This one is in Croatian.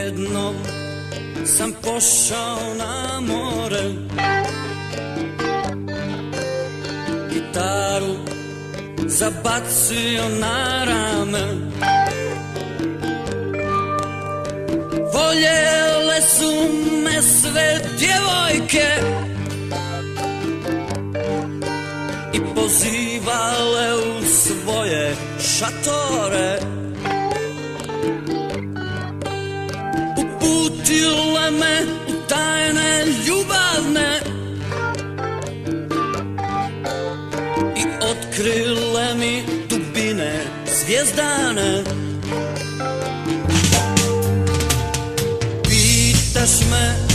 Jednom sam pošao na more, gitaru zabacio na rame. Voljele su me sve djevojke i pozivale u svoje šatore. Uputile me u tajne ljubavne i otkrile mi dubine zvijezdane. Pitaš me